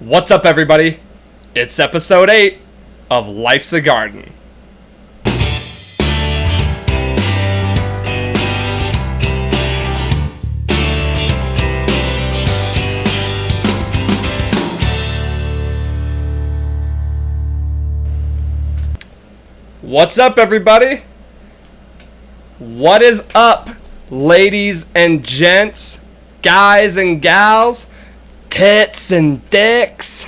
What's up, everybody? It's episode 8 of Life's a Garden. What's up, everybody? What is up, ladies and gents, guys and gals, tits and dicks?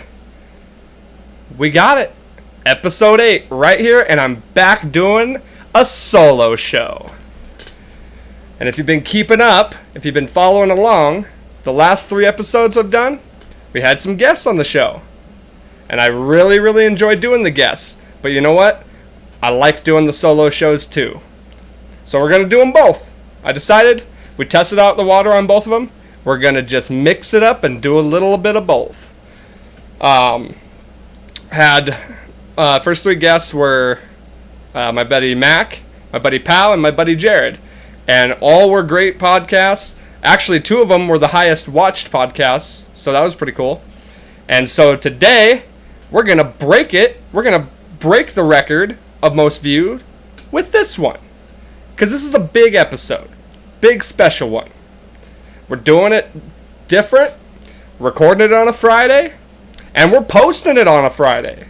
We got it. Episode 8 right here, and I'm back doing a solo show. And if you've been keeping up, if you've been following along, the last 3 episodes I've done, we had some guests on the show. And I really enjoyed doing the guests. But you know what? I like doing the solo shows too. So we're going to do them both. I decided we tested out the water on both of them. We're going to just mix it up and do a little bit of both. First 3 guests were my buddy Mac, my buddy Pal, and my buddy Jared. And all were great podcasts. Actually, 2 of them were the highest watched podcasts, so that was pretty cool. And so today, we're going to break it. We're going to break the record of most viewed with this one. Because this is a big episode. Big special one. We're doing it different. Recording it on a Friday. And we're posting it on a Friday.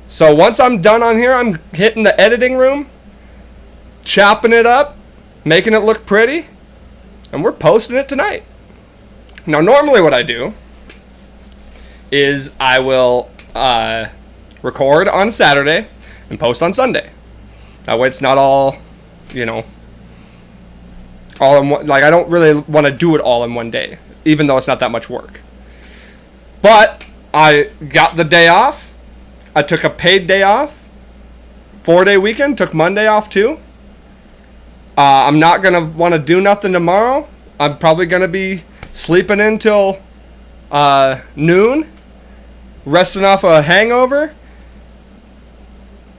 So once I'm done on here, I'm hitting the editing room. Chopping it up. Making it look pretty. And we're posting it tonight. Now normally what I do is I will record on Saturday and post on Sunday. That way it's not all, all in one. Like, I don't really want to do it all in one day, even though it's not that much work. But I got the day off. I took a paid day off. 4-day weekend. Took Monday off too. I'm not going to want to do nothing tomorrow. I'm probably going to be sleeping until noon. Resting off a hangover.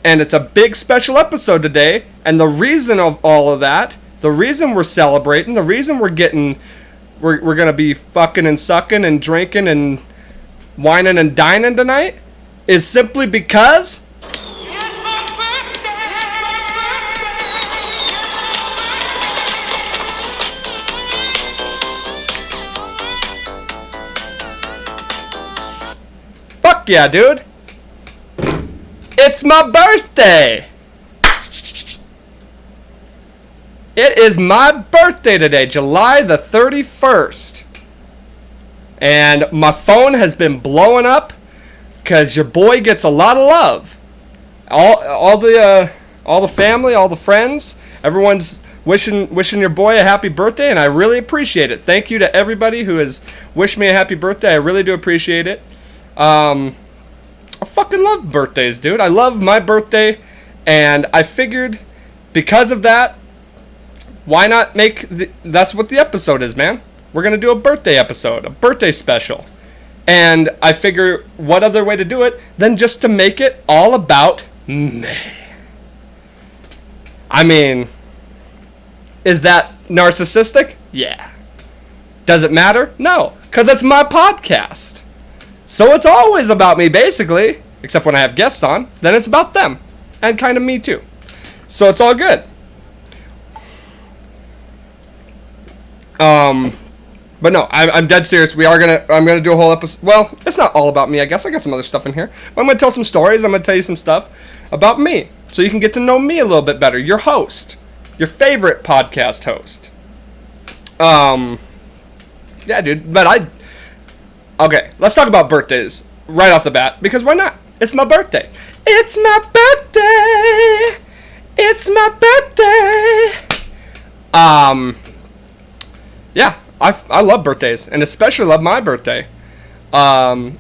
And it's a big special episode today. And the reason of all of that, the reason we're celebrating, the reason we're going to be fucking and sucking and drinking and whining and dining tonight is simply because it's my birthday. Fuck yeah, dude. It's my birthday! It is my birthday today, July the 31st. And my phone has been blowing up because your boy gets a lot of love. All the family, all the friends, everyone's wishing your boy a happy birthday, and I really appreciate it. Thank you to everybody who has wished me a happy birthday. I really do appreciate it. I fucking love birthdays, dude. I love my birthday, and I figured because of that, why not that's what the episode is, man. We're going to do a birthday episode, a birthday special. And I figure what other way to do it than just to make it all about me. I mean, is that narcissistic? Yeah. Does it matter? No, because it's my podcast. So it's always about me, basically, except when I have guests on, then it's about them, and kind of me too. So it's all good. But no, I'm dead serious. I'm gonna do a whole episode. Well, it's not all about me, I guess. I got some other stuff in here. But I'm gonna tell some stories. I'm gonna tell you some stuff about me, so you can get to know me a little bit better. Your host, your favorite podcast host. Yeah, dude. But okay, let's talk about birthdays right off the bat, because why not? It's my birthday. It's my birthday. It's my birthday. Yeah, I love birthdays, and especially love my birthday. And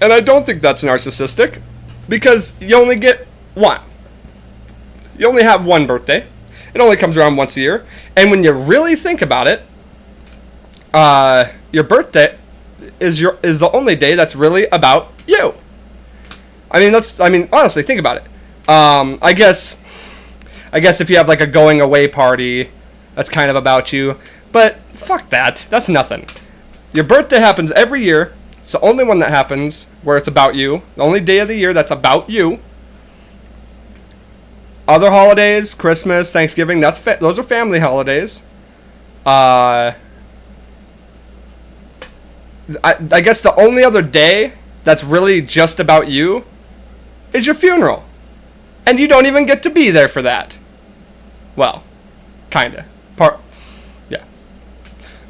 I don't think that's narcissistic, because you only get one. You only have one birthday. It only comes around once a year. And when you really think about it, your birthday is the only day that's really about you. I mean, honestly, think about it. I guess if you have like a going away party, that's kind of about you. But fuck that. That's nothing. Your birthday happens every year. It's the only one that happens where it's about you. The only day of the year that's about you. Other holidays, Christmas, Thanksgiving, those are family holidays. I guess the only other day that's really just about you is your funeral. And you don't even get to be there for that. Well, kinda. Yeah.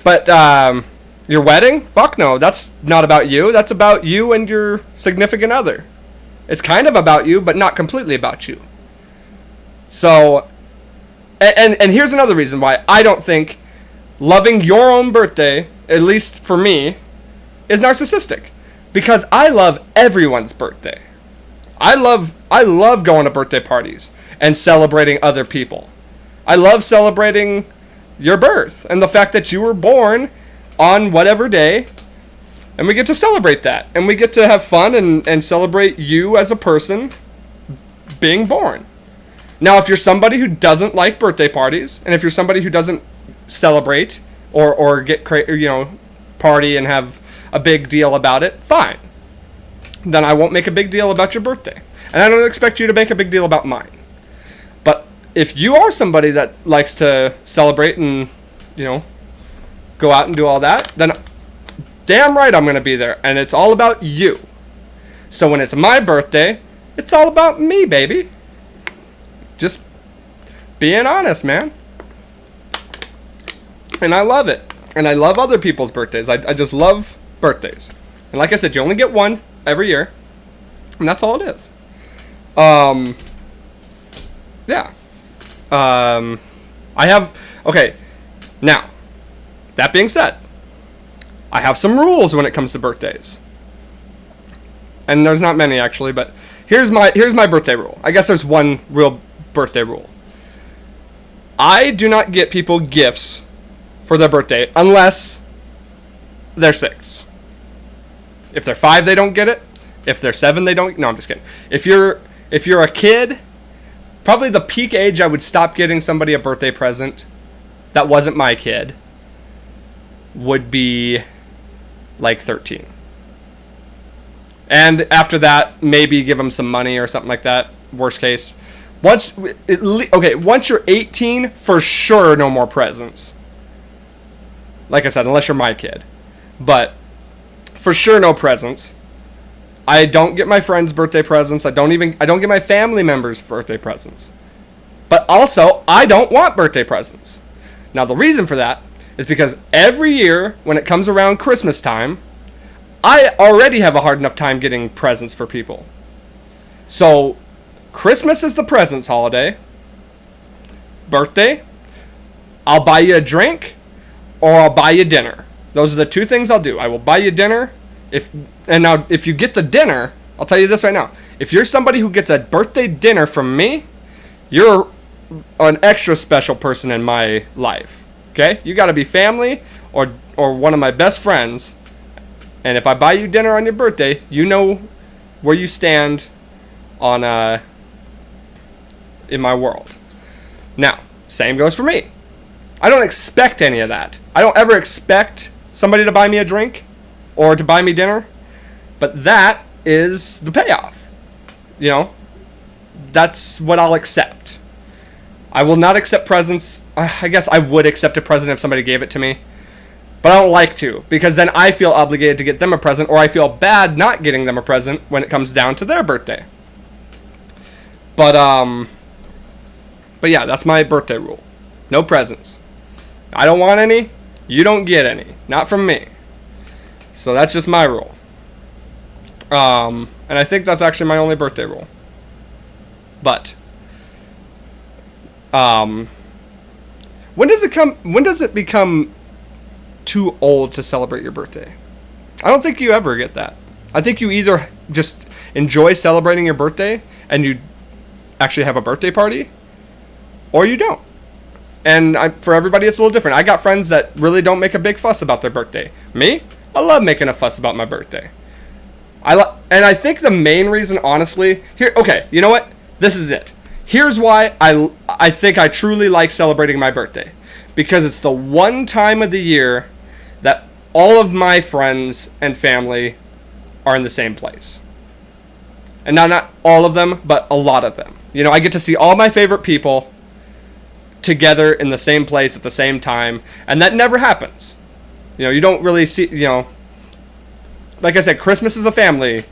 But, your wedding? Fuck no, that's not about you. That's about you and your significant other. It's kind of about you, but not completely about you. So, and here's another reason why I don't think loving your own birthday, at least for me, is narcissistic. Because I love everyone's birthday. I love going to birthday parties and celebrating other people. I love celebrating your birth and the fact that you were born on whatever day, and we get to celebrate that. And we get to have fun and celebrate you as a person being born. Now, if you're somebody who doesn't like birthday parties, and if you're somebody who doesn't celebrate or get party and have a big deal about it, fine. Then I won't make a big deal about your birthday. And I don't expect you to make a big deal about mine. But if you are somebody that likes to celebrate and, go out and do all that, then damn right I'm going to be there. And it's all about you. So when it's my birthday, it's all about me, baby. Just being honest, man. And I love it. And I love other people's birthdays. I just love birthdays. And like I said, you only get one every year. And that's all it is. Yeah. Okay. Now, that being said, I have some rules when it comes to birthdays. And there's not many actually, but here's my birthday rule. I guess there's one real birthday rule. I do not get people gifts for their birthday unless they're 6. If they're 5, they don't get it. If they're 7, they don't. No, I'm just kidding. If you're a kid, probably the peak age I would stop getting somebody a birthday present that wasn't my kid would be like 13. And after that, maybe give them some money or something like that. Worst case. Once you're 18, for sure, no more presents. Like I said, unless you're my kid. But for sure, no presents. I don't get my friends' birthday presents. I don't get my family members' birthday presents. But also, I don't want birthday presents. Now, the reason for that is because every year when it comes around Christmas time, I already have a hard enough time getting presents for people. So, Christmas is the presents holiday. Birthday, I'll buy you a drink or I'll buy you dinner. Those are the two things I'll do. I will buy you dinner. If you get the dinner, I'll tell you this right now. If you're somebody who gets a birthday dinner from me, you're an extra special person in my life. Okay? You got to be family or one of my best friends. And if I buy you dinner on your birthday, you know where you stand on in my world. Now, same goes for me. I don't expect any of that. I don't ever expect somebody to buy me a drink or to buy me dinner. But that is the payoff. That's what I'll accept. I will not accept presents. I guess I would accept a present if somebody gave it to me. But I don't like to, because then I feel obligated to get them a present, or I feel bad not getting them a present when it comes down to their birthday. But yeah, that's my birthday rule. No presents. I don't want any. You don't get any. Not from me. So that's just my rule. And I think that's actually my only birthday rule. But when does it become too old to celebrate your birthday? I don't think you ever get that. I think you either just enjoy celebrating your birthday and you actually have a birthday party, or you don't. And for everybody, it's a little different. I got friends that really don't make a big fuss about their birthday. Me, I love making a fuss about my birthday. And I think the main reason, honestly, you know what? This is it. Here's why I think I truly like celebrating my birthday. Because it's the one time of the year that all of my friends and family are in the same place. And now, not all of them, but a lot of them. You know, I get to see all my favorite people together in the same place at the same time, and that never happens. You know, you don't really see, you know, like I said, Christmas is a family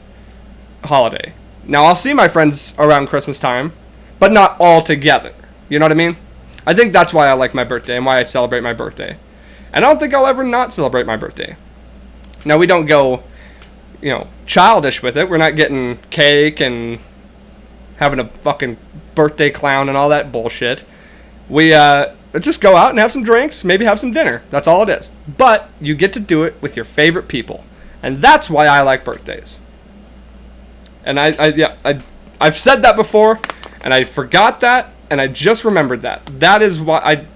holiday. Now, I'll see my friends around Christmas time, but not all together. You know what I mean? I think that's why I like my birthday and why I celebrate my birthday. And I don't think I'll ever not celebrate my birthday. Now, we don't go, you know, childish with it. We're not getting cake and having a fucking birthday clown and all that bullshit. We just go out and have some drinks, maybe have some dinner. That's all it is. But you get to do it with your favorite people. And that's why I like birthdays. And I've said that before, and I forgot that, and I just remembered that. That is why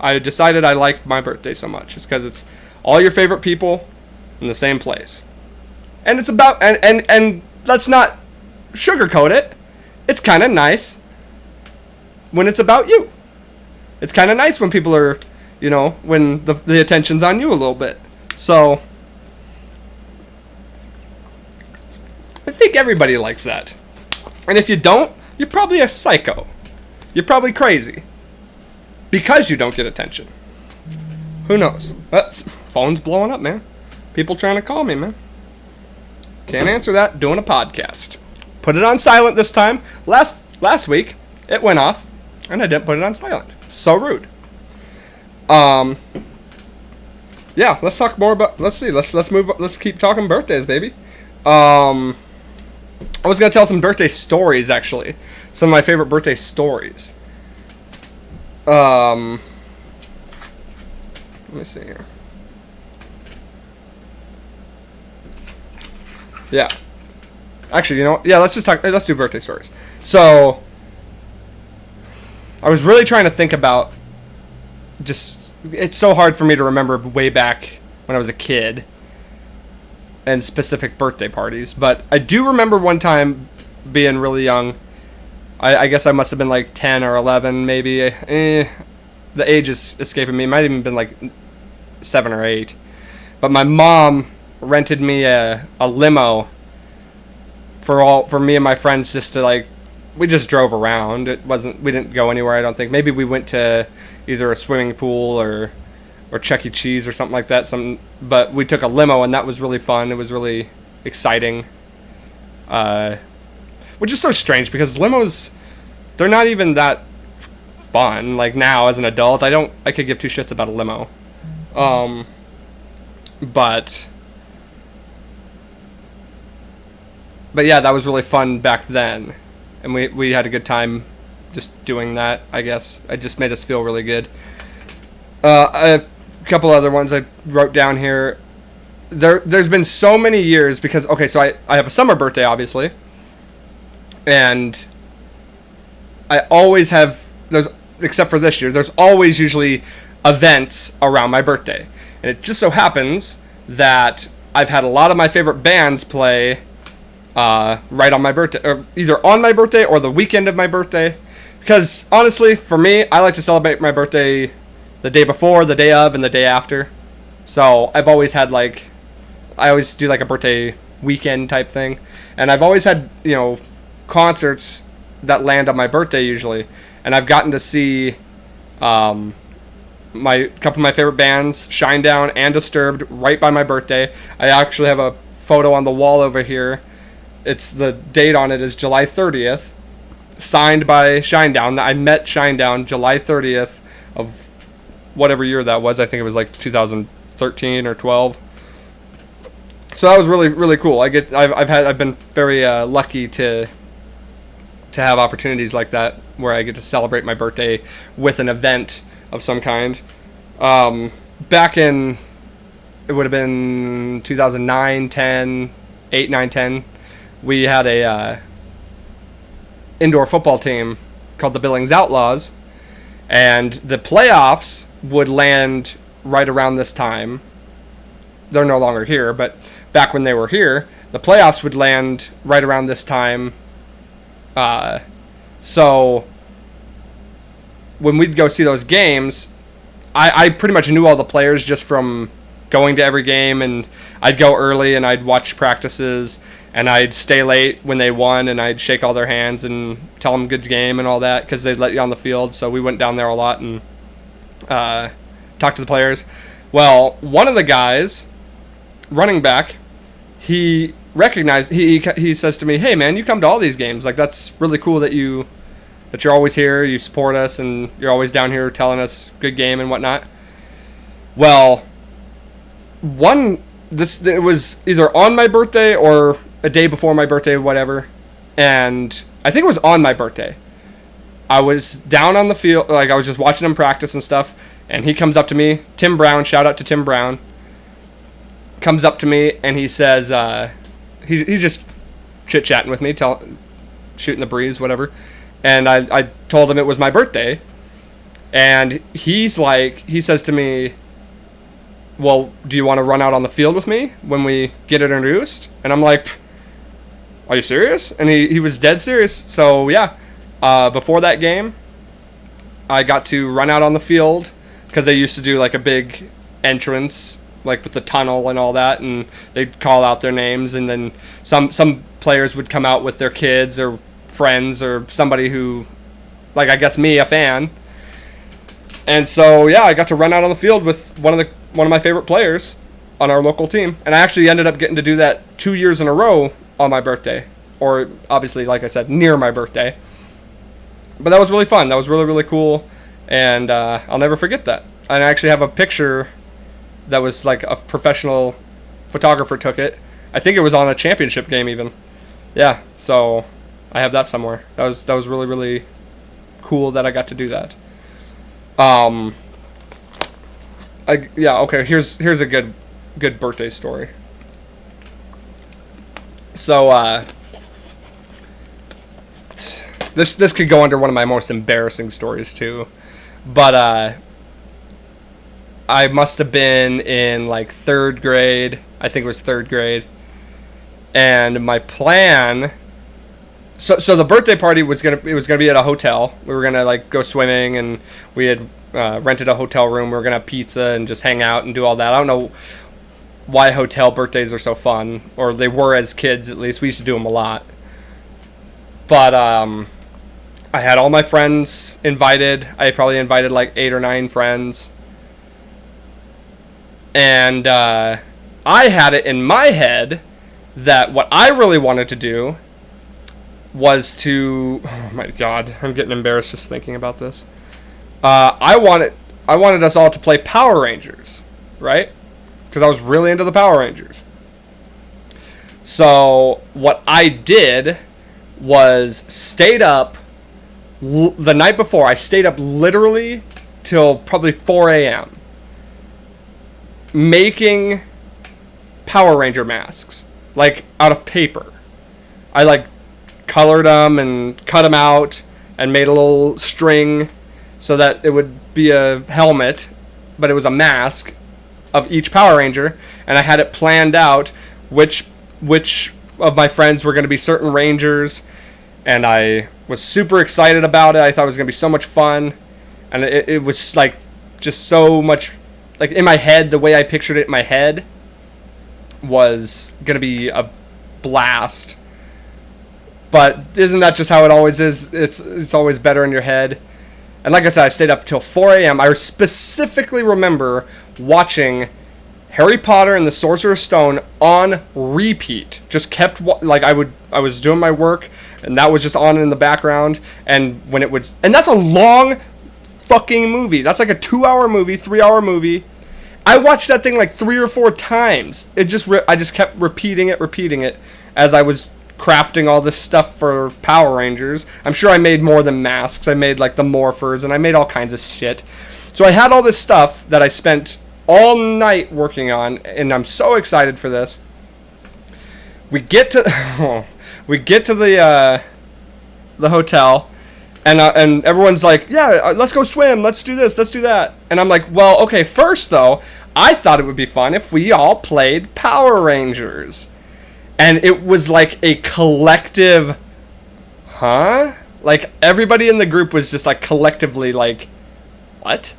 I decided I like my birthday so much. It's because it's all your favorite people in the same place. And it's about, and let's not sugarcoat it. It's kind of nice when it's about you. It's kind of nice when people are, you know, when the attention's on you a little bit. So, I think everybody likes that. And if you don't, you're probably a psycho. You're probably crazy. Because you don't get attention. Who knows? Phone's blowing up, man. People trying to call me, man. Can't answer that. Doing a podcast. Put it on silent this time. Last week, it went off, and I didn't put it on silent. So rude. Yeah, let's talk more about. Let's see. Let's move. Let's keep talking birthdays, baby. I was gonna tell some birthday stories, actually. Some of my favorite birthday stories. Let me see here. Yeah. Actually, you know what? Yeah, let's do birthday stories. So, I was really trying to think about it's so hard for me to remember way back when I was a kid and specific birthday parties, but I do remember one time being really young. I guess I must have been like 10 or 11, maybe. The age is escaping me. It might have even been like 7 or 8. But my mom rented me a limo for me and my friends just to, like, we just drove around. We didn't go anywhere, I don't think. Maybe we went to either a swimming pool or Chuck E. Cheese or something like that. But we took a limo, and that was really fun. It was really exciting. Which is so strange because limos, they're not even that fun. Like, now as an adult, I could give two shits about a limo. But yeah, that was really fun back then. And we had a good time just doing that, I guess. It just made us feel really good. A couple other ones I wrote down here. There's been so many years because, okay, so I have a summer birthday, obviously. And I always have, except for this year, there's always usually events around my birthday. And it just so happens that I've had a lot of my favorite bands play right on my birthday, or either on my birthday or the weekend of my birthday. Because honestly, for me, I like to celebrate my birthday the day before, the day of, and the day after. So I've always had I always do like a birthday weekend type thing. And I've always had, concerts that land on my birthday usually. And I've gotten to see couple of my favorite bands, Shinedown and Disturbed, right by my birthday. I actually have a photo on the wall over here. It's the date on it is July 30th, signed by Shinedown. I met Shinedown July 30th of whatever year that was. I think it was like 2013 or 12. So that was really, really cool. I've been very lucky to have opportunities like that where I get to celebrate my birthday with an event of some kind. Back in, it would have been 2009, 10, 8, 9, 10, we had a indoor football team called the Billings Outlaws, and the playoffs would land right around this time. They're no longer here, but back when they were here, the playoffs would land right around this time. So when we'd go see those games, I pretty much knew all the players just from going to every game, and I'd go early and I'd watch practices, and I'd stay late when they won, and I'd shake all their hands and tell them good game and all that, because they'd let you on the field. So we went down there a lot and talked to the players. Well, one of the guys, running back, he recognized, he says to me, "Hey man, you come to all these games. Like, that's really cool that you're always here, you support us, and you're always down here telling us good game and whatnot." Well, it was either on my birthday or a day before my birthday, whatever, and I think it was on my birthday. I was down on the field, like I was just watching him practice and stuff, and he comes up to me, Tim Brown, shout out to Tim Brown, comes up to me and he says, he's just chit-chatting with me, shooting the breeze, whatever, and I told him it was my birthday, and he says to me, "Well, do you want to run out on the field with me when we get introduced?" And I'm like, "Are you serious?" And he was dead serious. So yeah, before that game, I got to run out on the field, because they used to do like a big entrance, like with the tunnel and all that, and they'd call out their names, and then some players would come out with their kids or friends or somebody who, like I guess me, a fan. And so yeah, I got to run out on the field with one of my favorite players on our local team, and I actually ended up getting to do that 2 years in a row on my birthday, or obviously, like I said, near my birthday. But that was really fun. That was really, really cool, and I'll never forget that. And I actually have a picture that was like a professional photographer took it. I think it was on a championship game even. Yeah, so I have that somewhere. That was really, really cool that I got to do that. Okay, here's a good birthday story. So this could go under one of my most embarrassing stories too, but I must have been in like 3rd grade. I think it was 3rd grade, and my plan. So the birthday party was gonna be at a hotel. We were gonna like go swimming, and we had rented a hotel room. We were gonna have pizza and just hang out and do all that. I don't know why hotel birthdays are so fun, or they were as kids at least. We used to do them a lot. But I had all my friends invited. I probably invited like 8 or 9 friends, and I had it in my head that what I really wanted to do was to, oh my god, I'm getting embarrassed just thinking about this. I wanted us all to play Power Rangers, right? Because I was really into the Power Rangers. So what I did was stayed up the night before. I stayed up literally till probably 4 a.m. making Power Ranger masks, like out of paper. I like colored them and cut them out and made a little string so that it would be a helmet, but it was a mask of each Power Ranger, and I had it planned out which of my friends were going to be certain Rangers, and I was super excited about it. I thought it was going to be so much fun, and it was like just so much, like in my head, the way I pictured it in my head was going to be a blast. But isn't that just how it always is? It's always better in your head. And like I said, I stayed up till 4 a.m. I specifically remember watching Harry Potter and the Sorcerer's Stone on repeat. Just kept, like I was doing my work, and that was just on in the background. And when it would, and that's a long fucking movie. That's like a 2-hour movie, 3-hour movie. I watched that thing like 3 or 4 times. I just kept repeating it as I was crafting all this stuff for Power Rangers. I'm sure I made more than masks. I made like the morphers, and I made all kinds of shit. So I had all this stuff that I spent all night working on, and I'm so excited for this. We get to the hotel, and everyone's like, "Yeah, let's go swim. Let's do this. Let's do that." And I'm like, "Well, okay. First, though, I thought it would be fun if we all played Power Rangers." And it was like a collective, huh? Like, everybody in the group was just like collectively like, what?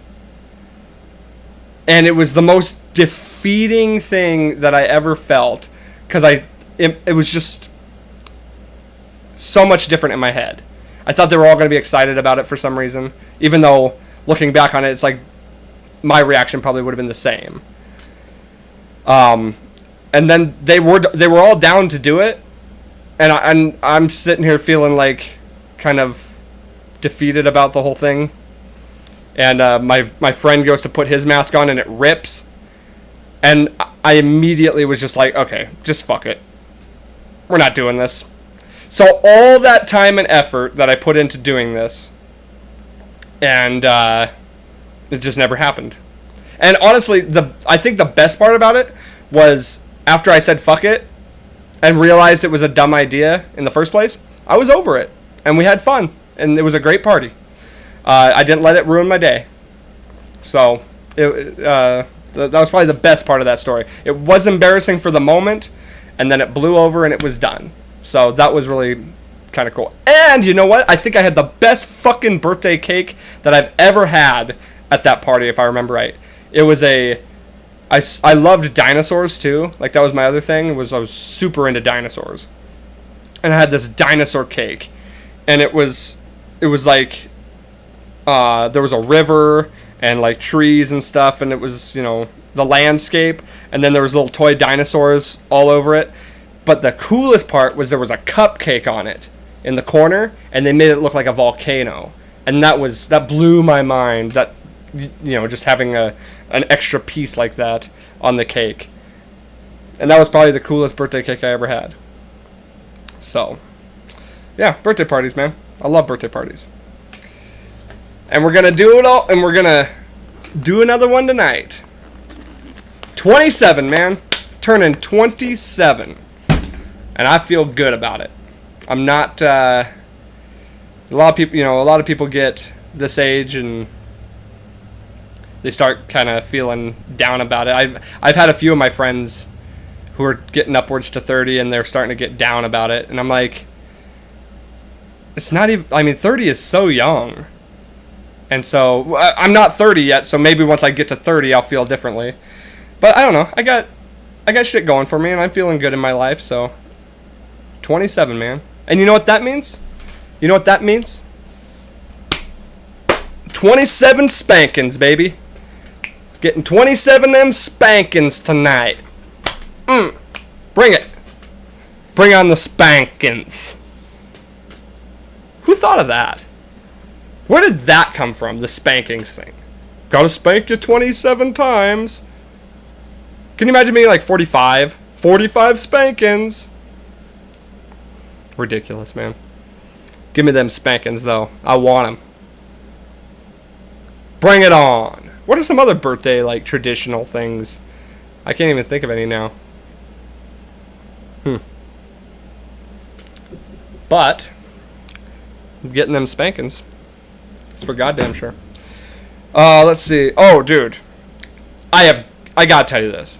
And it was the most defeating thing that I ever felt, because it was just so much different in my head. I thought they were all going to be excited about it for some reason, even though looking back on it, it's like my reaction probably would have been the same. And then they were all down to do it, and I'm sitting here feeling like kind of defeated about the whole thing. And my friend goes to put his mask on and it rips, and I immediately was just like, okay, just fuck it, we're not doing this. So all that time and effort that I put into doing this, and it just never happened. And honestly, I think the best part about it was after I said fuck it and realized it was a dumb idea in the first place, I was over it, and we had fun, and it was a great party. I didn't let it ruin my day. So that was probably the best part of that story. It was embarrassing for the moment, and then it blew over and it was done. So that was really kind of cool. And you know what? I think I had the best fucking birthday cake that I've ever had at that party, if I remember right. It was I loved dinosaurs too. Like, that was my other thing, I was super into dinosaurs. And I had this dinosaur cake. And it was like, there was a river and like trees and stuff, and it was, the landscape, and then there was little toy dinosaurs all over it. But the coolest part was there was a cupcake on it in the corner, and they made it look like a volcano. And that blew my mind, that, just having an extra piece like that on the cake. And that was probably the coolest birthday cake I ever had. So, yeah, birthday parties, man. I love birthday parties. And we're going to do it all, and we're going to do another one tonight. 27, man. Turning 27. And I feel good about it. I'm not, a lot of people get this age and they start kind of feeling down about it. I've had a few of my friends who are getting upwards to 30 and they're starting to get down about it. And I'm like, it's not even, 30 is so young. And so, I'm not 30 yet, so maybe once I get to 30, I'll feel differently. But I don't know. I got shit going for me, and I'm feeling good in my life, so 27, man. And you know what that means? 27 spankins, baby. Getting 27 them spankins tonight. Bring it. Bring on the spankins. Who thought of that? Where did that come from, the spankings thing? Gotta spank you 27 times. Can you imagine me like 45? 45 spankins. Ridiculous, man. Give me them spankins, though. I want them. Bring it on. What are some other birthday, like, traditional things? I can't even think of any now. But I'm getting them spankins. It's for goddamn sure. Let's see. Oh, dude. I gotta tell you this.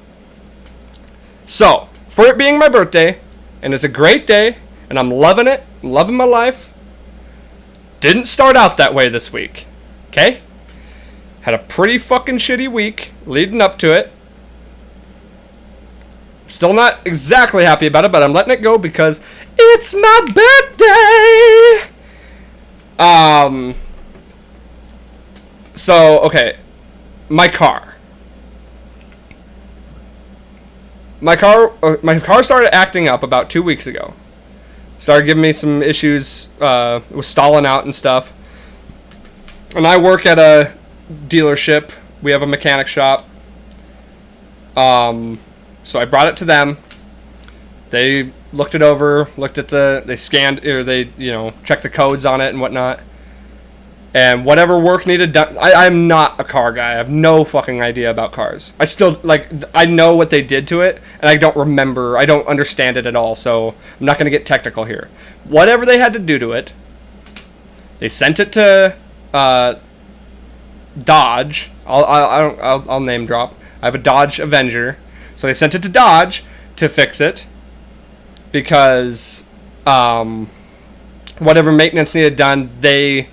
So, for it being my birthday, and it's a great day, and I'm loving it, I'm loving my life, didn't start out that way this week. Okay? Had a pretty fucking shitty week leading up to it. Still not exactly happy about it, but I'm letting it go because it's my birthday! So, okay. My car started acting up about 2 weeks ago. Started giving me some issues. It was stalling out and stuff. And I work at a dealership. We have a mechanic shop. So I brought it to them. They looked it over, they scanned, or they, checked the codes on it and whatnot. And whatever work needed done, I'm not a car guy. I have no fucking idea about cars. I know what they did to it, and I don't understand it at all, so I'm not going to get technical here. Whatever they had to do to it, they sent it to Dodge. I'll name drop. I have a Dodge Avenger. So they sent it to Dodge to fix it because whatever maintenance needed done, they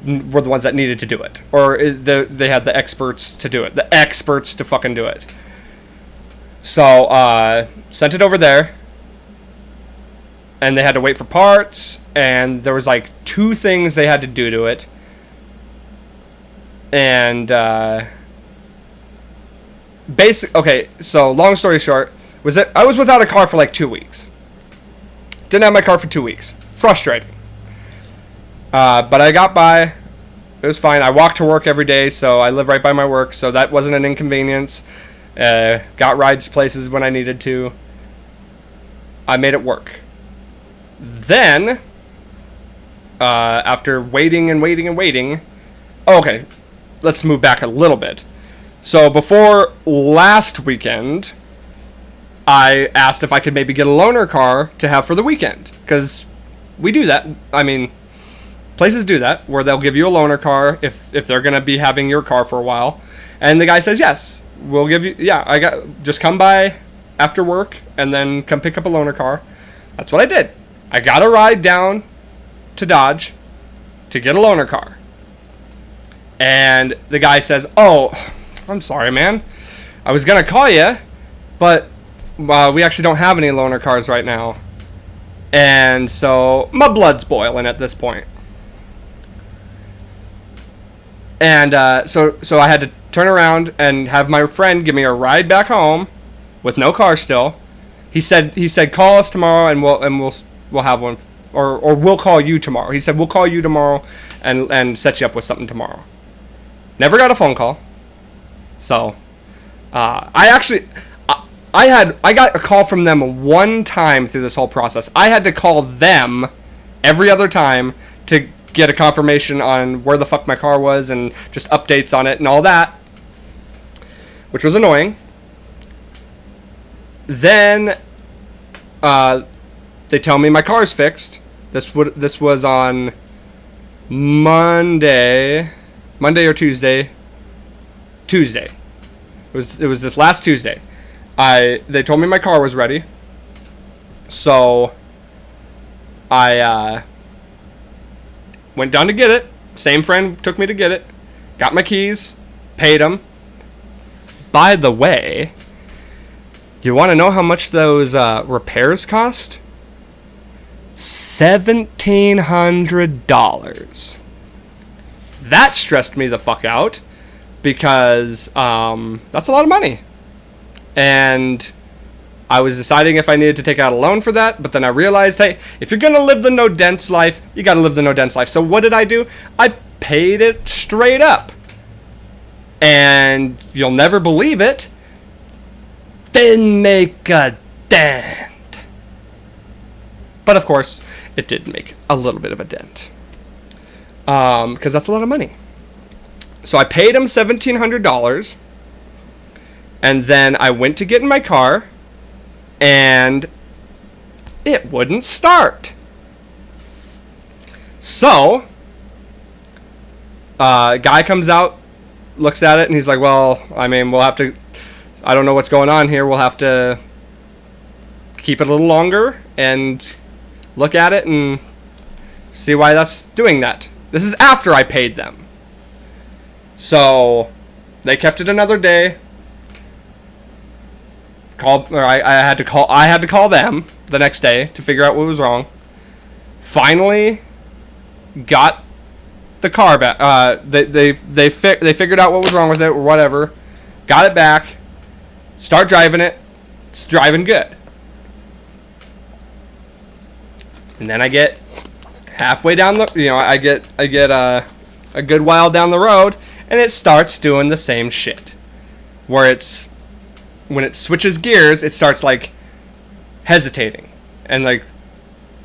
were the ones that needed to do it. Or they had the experts to do it. The experts to fucking do it. So, sent it over there. And they had to wait for parts. And there was like 2 things they had to do to it. And, okay, so long story short, I was without a car for like 2 weeks. Didn't have my car for 2 weeks. Frustrating. But I got by. It was fine. I walk to work every day, so I live right by my work, so that wasn't an inconvenience. Got rides places when I needed to. I made it work. Then, after waiting and waiting and waiting... Oh, okay, let's move back a little bit. So before last weekend, I asked if I could maybe get a loaner car to have for the weekend. Because we do that. I mean, places do that, where they'll give you a loaner car if they're going to be having your car for a while. And the guy says, yes, we'll give you... Yeah, just come by after work and then come pick up a loaner car. That's what I did. I got a ride down to Dodge to get a loaner car. And the guy says, oh, I'm sorry, man. I was going to call you, but we actually don't have any loaner cars right now. And so my blood's boiling at this point. And so I had to turn around and have my friend give me a ride back home with no car still. He said call us tomorrow and we'll have one, or we'll call you tomorrow. He said we'll call you tomorrow and set you up with something tomorrow. Never got a phone call. So I got a call from them one time through this whole process. I had to call them every other time to get a confirmation on where the fuck my car was and just updates on it and all that, which was annoying. Then they tell me my car's fixed. This was on Monday or Tuesday. Tuesday. It was this last Tuesday. They told me my car was ready. So I went down to get it. Same friend took me to get it. Got my keys. Paid them. By the way, you want to know how much those repairs cost? $1,700. That stressed me the fuck out because that's a lot of money. And I was deciding if I needed to take out a loan for that, but then I realized, hey, if you're going to live the no dents life, you got to live the no dents life. So what did I do? I paid it straight up. And you'll never believe it, didn't make a dent. But of course, it did make a little bit of a dent. Because that's a lot of money. So I paid him $1,700. And then I went to get in my car. And it wouldn't start. So, guy comes out, looks at it, and he's like, well, I mean, we'll have to... I don't know what's going on here. We'll have to keep it a little longer and look at it and see why that's doing that. This is after I paid them. So they kept it another day. I had to call them the next day to figure out what was wrong. Finally got the car back. They figured out what was wrong with it or whatever. Got it back. Start driving it. It's driving good. And then I get halfway down the, I get a good while down the road, and it starts doing the same shit. Where when it switches gears, it starts like hesitating, and like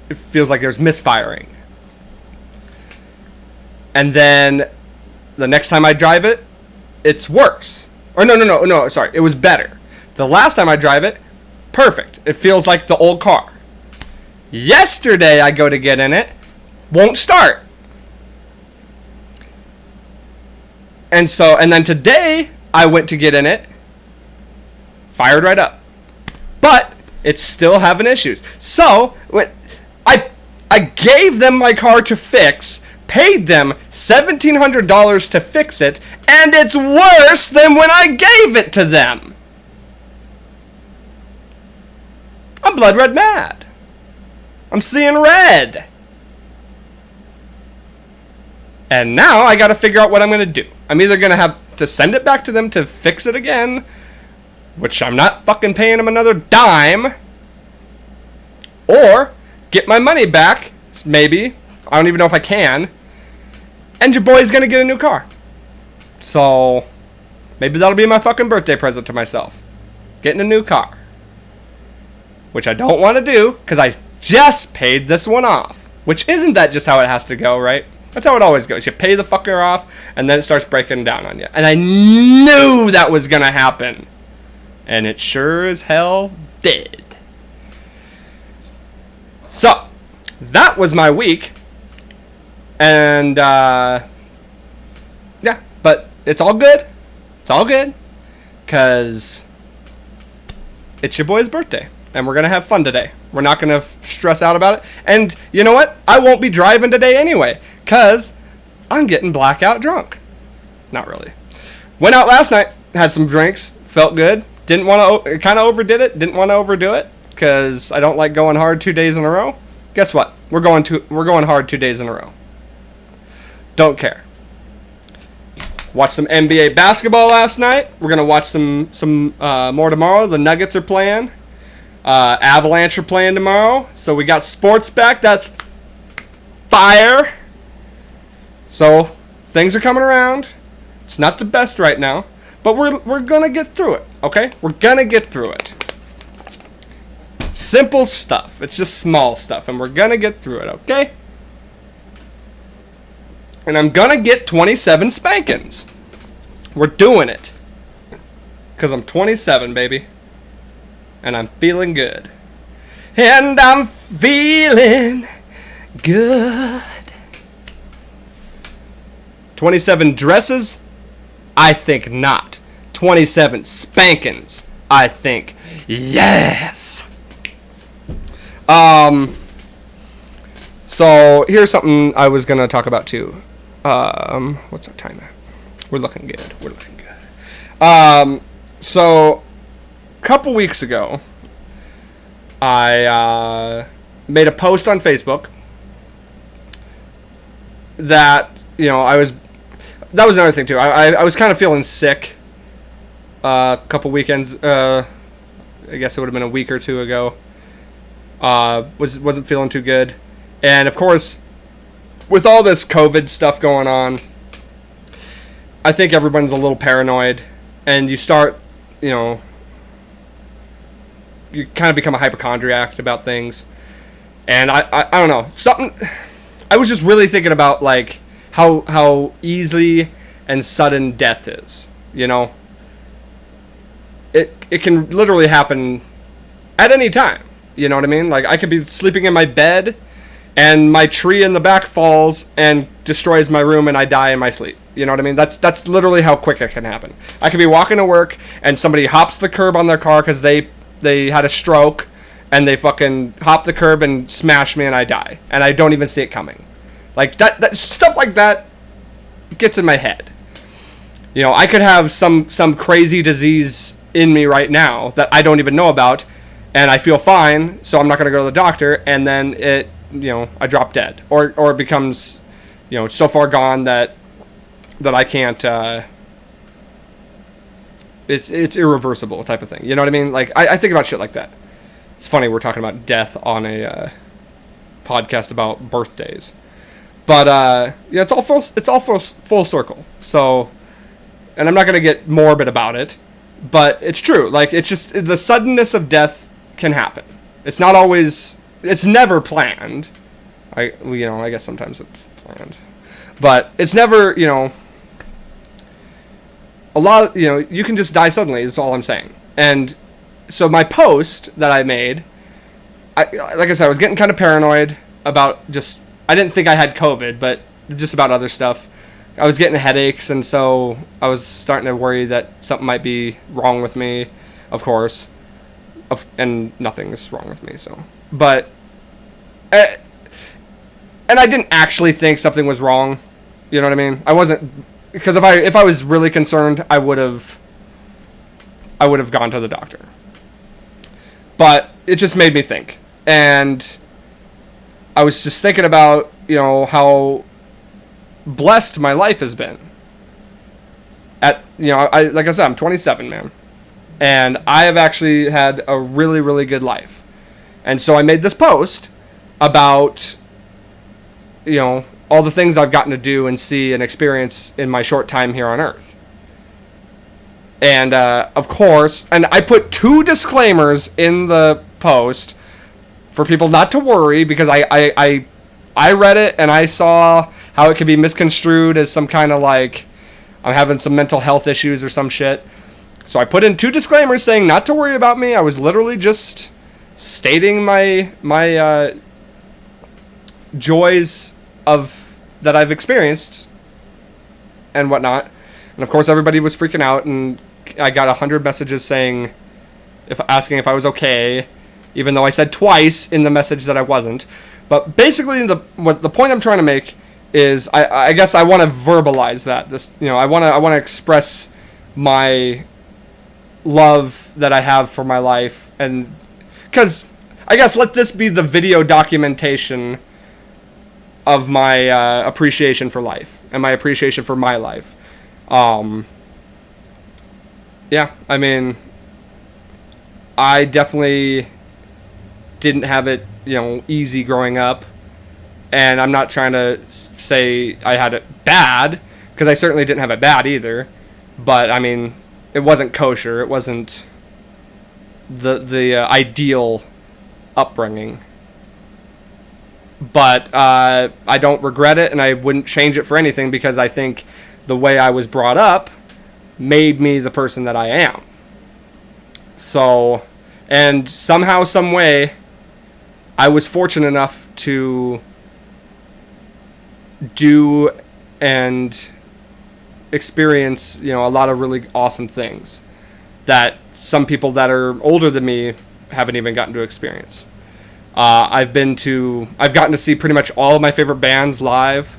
it feels like there's misfiring. And then the next time I drive it, it's worse. Or no, sorry, it was better. The last time I drive it, perfect. It feels like the old car. Yesterday I go to get in it, won't start. And then today I went to get in it, fired right up. But it's still having issues. So I gave them my car to fix, paid them $1,700 to fix it, and it's worse than when I gave it to them. I'm blood red mad. I'm seeing red. And now I got to figure out what I'm going to do. I'm either going to have to send it back to them to fix it again, which I'm not fucking paying them another dime, or get my money back, maybe. I don't even know if I can. And your boy's going to get a new car. So maybe that'll be my fucking birthday present to myself. Getting a new car. Which I don't want to do, because I just paid this one off. Which isn't that just how it has to go, right? That's how it always goes. You pay the fucker off, and then it starts breaking down on you. And I knew that was going to happen. And it sure as hell did. So, that was my week. And, yeah, but it's all good. It's all good. Because it's your boy's birthday. And we're going to have fun today. We're not going to stress out about it. And you know what? I won't be driving today anyway. Because I'm getting blackout drunk. Not really. Went out last night. Had some drinks. Felt good. Didn't want to... Kind of overdid it. Didn't want to overdo it. Because I don't like going hard 2 days in a row. Guess what? We're going hard 2 days in a row. Don't care. Watched some NBA basketball last night. We're going to watch some more tomorrow. The Nuggets are playing. Avalanche are playing tomorrow. So we got sports back. That's fire. So things are coming around. It's not the best right now. But we're going to get through it. Okay? We're going to get through it. Simple stuff. It's just small stuff. And we're going to get through it. Okay? And I'm going to get 27 Spankins. We're doing it. Because I'm 27, baby. And I'm feeling good. And I'm feeling good. 27 dresses? I think not. 27 Spankins? I think yes. So here's something I was gonna talk about too. What's our time at? We're looking good. We're looking good. So a couple weeks ago, I made a post on Facebook that, you know, that was another thing too. I was kind of feeling sick a couple weekends. I guess it would have been a week or two ago. Wasn't feeling too good. And of course, with all this COVID stuff going on, I think everyone's a little paranoid, and you start, you know, you kind of become a hypochondriac about things. And I don't know, I was just really thinking about like how easy and sudden death is, you know. It can literally happen at any time, you know what I mean? Like I could be sleeping in my bed and my tree in the back falls and destroys my room and I die in my sleep. You know what I mean? That's literally how quick it can happen. I could be walking to work and somebody hops the curb on their car because they had a stroke and they fucking hop the curb and smash me and I die. And I don't even see it coming. Like that stuff like that gets in my head. You know, I could have some crazy disease in me right now that I don't even know about and I feel fine, so I'm not going to go to the doctor, and then it, you know, I drop dead, or it becomes, you know, so far gone that I can't. It's irreversible type of thing. You know what I mean? Like I think about shit like that. It's funny we're talking about death on a podcast about birthdays, but yeah, it's all full circle. So, and I'm not gonna get morbid about it, but it's true. Like it's just the suddenness of death can happen. It's not always. It's never planned. I guess sometimes it's planned, but it's never, you know, a lot, you know, you can just die suddenly is all I'm saying. And so my post that I made, like I said, I was getting kind of paranoid about I didn't think I had COVID, but just about other stuff. I was getting headaches, and so I was starting to worry that something might be wrong with me, of course, and nothing's wrong with me, so. But, and I didn't actually think something was wrong. You know what I mean? I wasn't, because if I was really concerned, I would have gone to the doctor. But it just made me think. And I was just thinking about, how blessed my life has been. Like I said, I'm 27, man. And I have actually had a really, really good life. And so I made this post about, all the things I've gotten to do and see and experience in my short time here on Earth. And, of course, and I put 2 disclaimers in the post for people not to worry, because I read it and I saw how it could be misconstrued as some kind of like, I'm having some mental health issues or some shit. So I put in 2 disclaimers saying not to worry about me. I was literally just stating my joys that I've experienced and whatnot. And of course everybody was freaking out, and I got 100 messages saying, asking if I was okay, even though I said twice in the message that I wasn't. But basically the point I'm trying to make is I guess I want to verbalize that. I want to express my love that I have for my life, and because I guess let this be the video documentation of my appreciation for life and my appreciation for my life. Yeah, I mean, I definitely didn't have it, easy growing up, and I'm not trying to say I had it bad, because I certainly didn't have it bad either. But I mean, it wasn't kosher. It wasn't the ideal upbringing. But I don't regret it, and I wouldn't change it for anything, because I think the way I was brought up made me the person that I am. So, and somehow, some way, I was fortunate enough to do and experience, a lot of really awesome things that some people that are older than me haven't even gotten to experience. I've gotten to see pretty much all of my favorite bands live.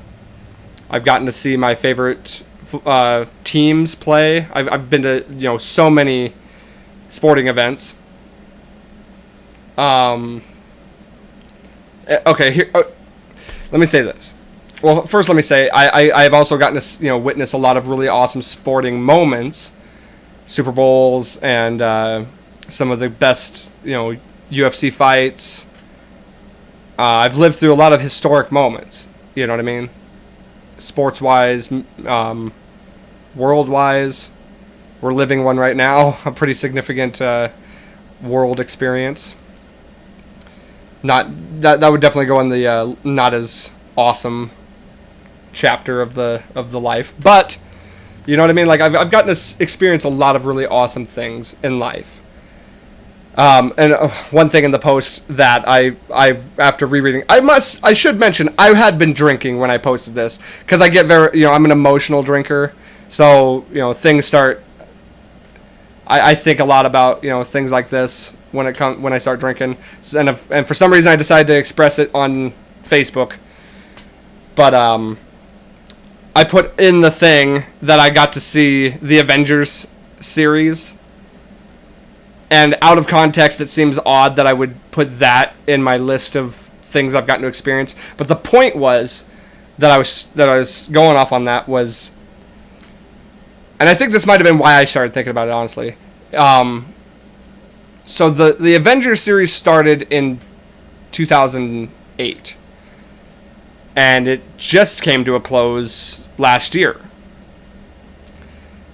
I've gotten to see my favorite teams play. I've been to, so many sporting events. Okay, here, let me say this. Well, first let me say, I've also gotten to, witness a lot of really awesome sporting moments. Super Bowls and some of the best, UFC fights. I've lived through a lot of historic moments, you know what I mean? Sports-wise, world-wise. We're living one right now, a pretty significant world experience. Not that would definitely go in the not as awesome chapter of the life, but you know what I mean? Like I've gotten to experience a lot of really awesome things in life. And one thing in the post that I after rereading, I should mention I had been drinking when I posted this, because I get very, I'm an emotional drinker, so things start. I think a lot about things like this when I start drinking, and for some reason I decided to express it on Facebook. But I put in the thing that I got to see the Avengers series. And out of context, it seems odd that I would put that in my list of things I've gotten to experience. But the point was that I was going off on that was, and I think this might have been why I started thinking about it, honestly. So the Avengers series started in 2008, and it just came to a close last year.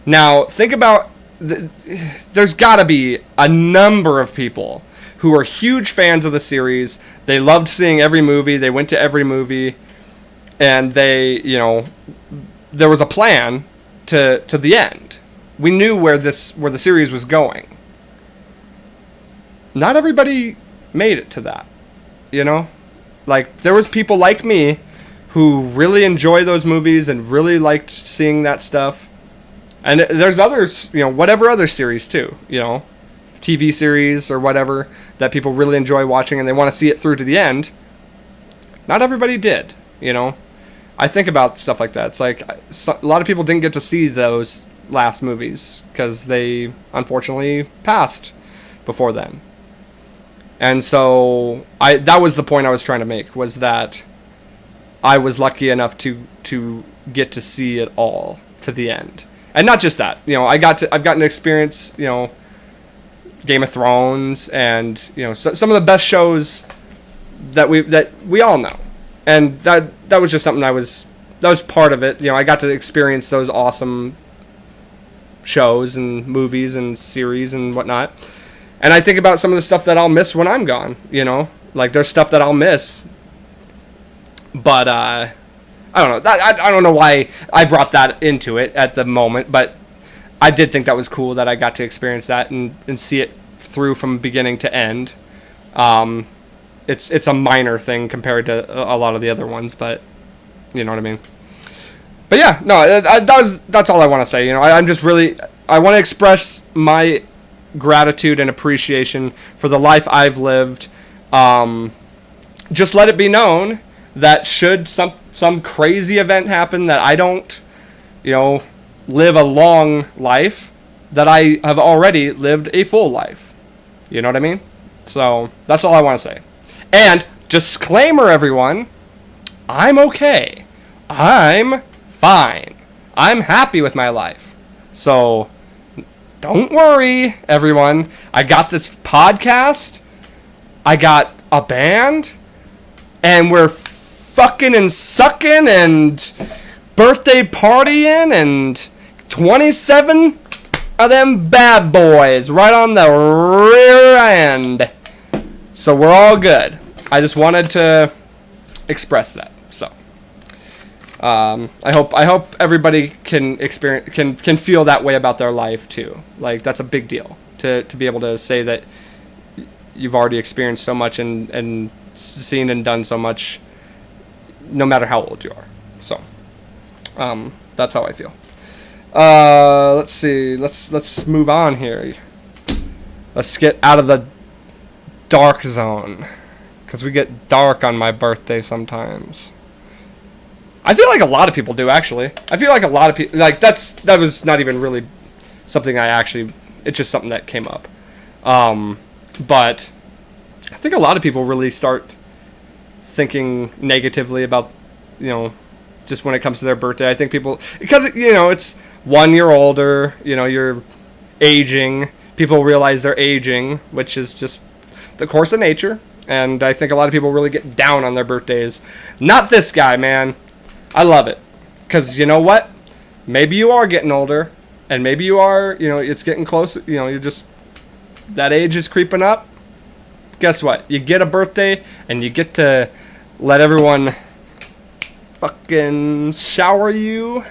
Now, think about. There's got to be a number of people who are huge fans of the series. They loved seeing every movie. They went to every movie. And they, there was a plan to the end. We knew where the series was going. Not everybody made it to that, Like, there was people like me who really enjoy those movies and really liked seeing that stuff. And there's others, whatever other series too, TV series or whatever that people really enjoy watching and they want to see it through to the end. Not everybody did, I think about stuff like that. It's like a lot of people didn't get to see those last movies because they unfortunately passed before then. And so that was the point I was trying to make, was that I was lucky enough to get to see it all to the end. And not just that, I've gotten to experience, Game of Thrones and, some of the best shows that we all know. And that was just something that was part of it. I got to experience those awesome shows and movies and series and whatnot. And I think about some of the stuff that I'll miss when I'm gone, like there's stuff that I'll miss. But I don't know. I don't know why I brought that into it at the moment, but I did think that was cool that I got to experience that and see it through from beginning to end. It's a minor thing compared to a lot of the other ones, but you know what I mean. But yeah, no, that's all I want to say. I'm just really, I want to express my gratitude and appreciation for the life I've lived. Just let it be known that should some crazy event happen that I don't, live a long life, that I have already lived a full life. You know what I mean? So that's all I want to say. And disclaimer, everyone, I'm okay. I'm fine. I'm happy with my life. So don't worry, everyone. I got this podcast. I got a band. And we're fucking and sucking and birthday partying and 27 of them bad boys right on the rear end. So we're all good. I just wanted to express that. So I hope everybody can feel that way about their life too. Like, that's a big deal to be able to say that you've already experienced so much and seen and done so much, no matter how old you are. So that's how I feel. Let's see. Let's move on here. Let's get out of the dark zone, because we get dark on my birthday sometimes. I feel like a lot of people do, actually. I feel like a lot of people, like, that was not even really something it's just something that came up. But I think a lot of people really start thinking negatively about, just when it comes to their birthday. I think people, because, it's 1 year older, you're aging. People realize they're aging, which is just the course of nature. And I think a lot of people really get down on their birthdays. Not this guy, man. I love it. Because you know what? Maybe you are getting older. And maybe you are, it's getting close. That age is creeping up. Guess what? You get a birthday and you get to let everyone fucking shower you